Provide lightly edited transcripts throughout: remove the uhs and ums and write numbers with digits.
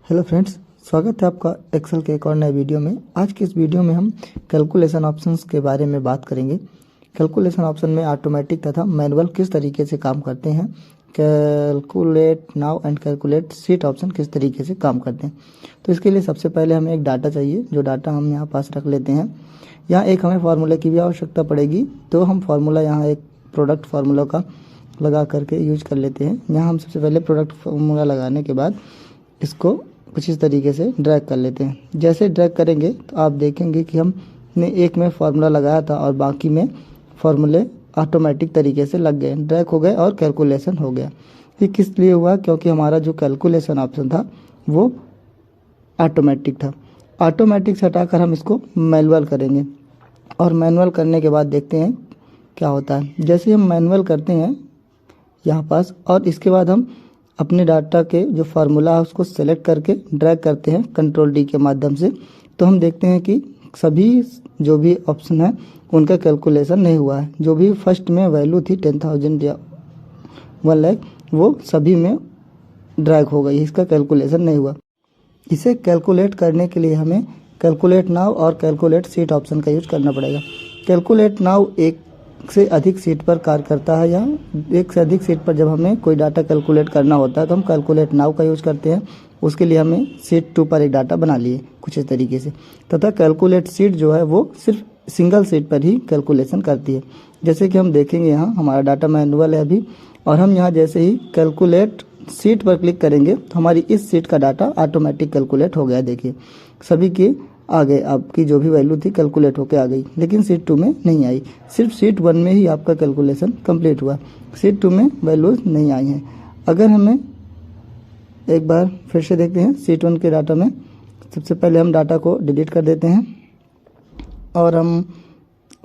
Hello friends, स्वागत है आपका एक्सेल के एक और नए वीडियो में। आज की इस वीडियो में हम कैलकुलेशन ऑप्शंस के बारे में बात करेंगे। कैलकुलेशन ऑप्शन में ऑटोमेटिक तथा मैनुअल किस तरीके से काम करते हैं, calculate now and calculate sheet option किस तरीके से काम करते हैं। तो इसके लिए सबसे पहले हमें एक डाटा चाहिए, जो डाटा हम यहाँ पास रख लेते हैं। यहाँ एक हमें फार्मूला की भी आवश्यकता पड़ेगी, तो हम फार्मूला यहाँ एक प्रोडक्ट फार्मूला का लगा करके यूज कर लेते हैं। यहाँ हम सबसे पहले प्रोडक्ट फार्मूला लगाने के बाद इसको कुछ इस तरीके से ड्रैग कर लेते हैं। जैसे ड्रैग करेंगे तो आप देखेंगे कि हमने एक में फार्मूला लगाया था और बाकी में फार्मूले ऑटोमेटिक तरीके से लग गए, ड्रैग हो गए और कैलकुलेशन हो गया। ये किस लिए हुआ? क्योंकि हमारा जो कैलकुलेशन ऑप्शन था वो ऑटोमेटिक था। ऑटोमेटिक से हटाकर हम इसको मैनुअल करेंगे और मैनुअल करने के बाद देखते हैं क्या होता है। जैसे हम मैनुअल करते हैं यहाँ पास और इसके बाद हम अपने डाटा के जो फार्मूला है उसको सेलेक्ट करके ड्रैग करते हैं कंट्रोल डी के माध्यम से, तो हम देखते हैं कि सभी जो भी ऑप्शन है उनका कैलकुलेशन नहीं हुआ है। जो भी फर्स्ट में वैल्यू थी 10,000 या 1 लाख, वो सभी में ड्रैग हो गई, इसका कैलकुलेशन नहीं हुआ। इसे कैलकुलेट करने के लिए हमें कैलकुलेट नाउ और कैलकुलेट शीट ऑप्शन का यूज करना पड़ेगा। कैलकुलेट नाउ एक से अधिक सीट पर कार्य करता है, या एक से अधिक सीट पर जब हमें कोई डाटा कैलकुलेट करना होता है तो हम कैलकुलेट नाउ का यूज करते हैं। उसके लिए हमें सीट 2 पर एक डाटा बना लिए कुछ इस तरीके से, तथा कैलकुलेट सीट जो है वो सिर्फ सिंगल सीट पर ही कैलकुलेशन करती है। जैसे कि हम देखेंगे यहाँ हमारा डाटा मैनुअल है अभी, और हम यहाँ जैसे ही कैलकुलेट सीट पर क्लिक करेंगे तो हमारी इस सीट का डाटा ऑटोमेटिक कैलकुलेट हो गया। देखिए सभी के आगे आपकी जो भी वैल्यू थी कैलकुलेट होके आ गई, लेकिन सीट 2 में नहीं आई। सिर्फ सीट 1 में ही आपका कैलकुलेशन कंप्लीट हुआ, सीट 2 में वैल्यूज नहीं आई हैं। अगर हमें एक बार फिर से देखते हैं सीट 1 के डाटा में, सबसे पहले हम डाटा को डिलीट कर देते हैं और हम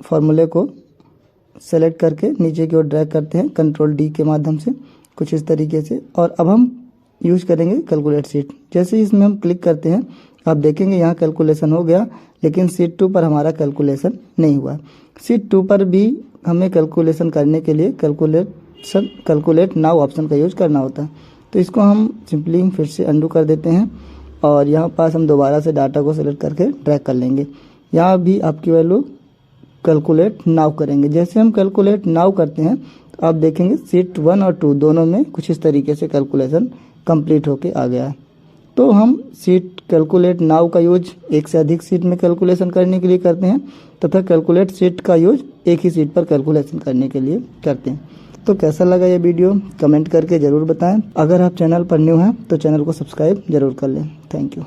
फार्मूले को सेलेक्ट करके नीचे की ओर ड्रैग करते हैं कंट्रोल डी के माध्यम से कुछ इस तरीके से, और अब हम यूज करेंगे कैलकुलेट सीट। जैसे ही इसमें हम क्लिक करते हैं आप देखेंगे यहाँ कैलकुलेशन हो गया, लेकिन सीट 2 पर हमारा कैलकुलेशन नहीं हुआ। सीट 2 पर भी हमें कैलकुलेशन करने के लिए कैलकुलेट नाउ ऑप्शन का यूज करना होता है। तो इसको हम सिंपली फिर से अंडू कर देते हैं और यहाँ पास हम दोबारा से डाटा को सेलेक्ट करके ड्रैग कर लेंगे। यहाँ भी आपकी वैल्यू कैलकुलेट नाउ करेंगे। जैसे हम कैलकुलेट नाउ करते हैं तो आप देखेंगे सीट 1 और 2 दोनों में कुछ इस तरीके से कैलकुलेशन कंप्लीट होके आ गया है। तो हम सीट कैलकुलेट नाउ का यूज एक से अधिक सीट में कैलकुलेशन करने के लिए करते हैं, तथा कैलकुलेट सीट का यूज एक ही सीट पर कैलकुलेशन करने के लिए करते हैं। तो कैसा लगा ये वीडियो कमेंट करके ज़रूर बताएं। अगर आप चैनल पर न्यू हैं तो चैनल को सब्सक्राइब जरूर कर लें। Thank you.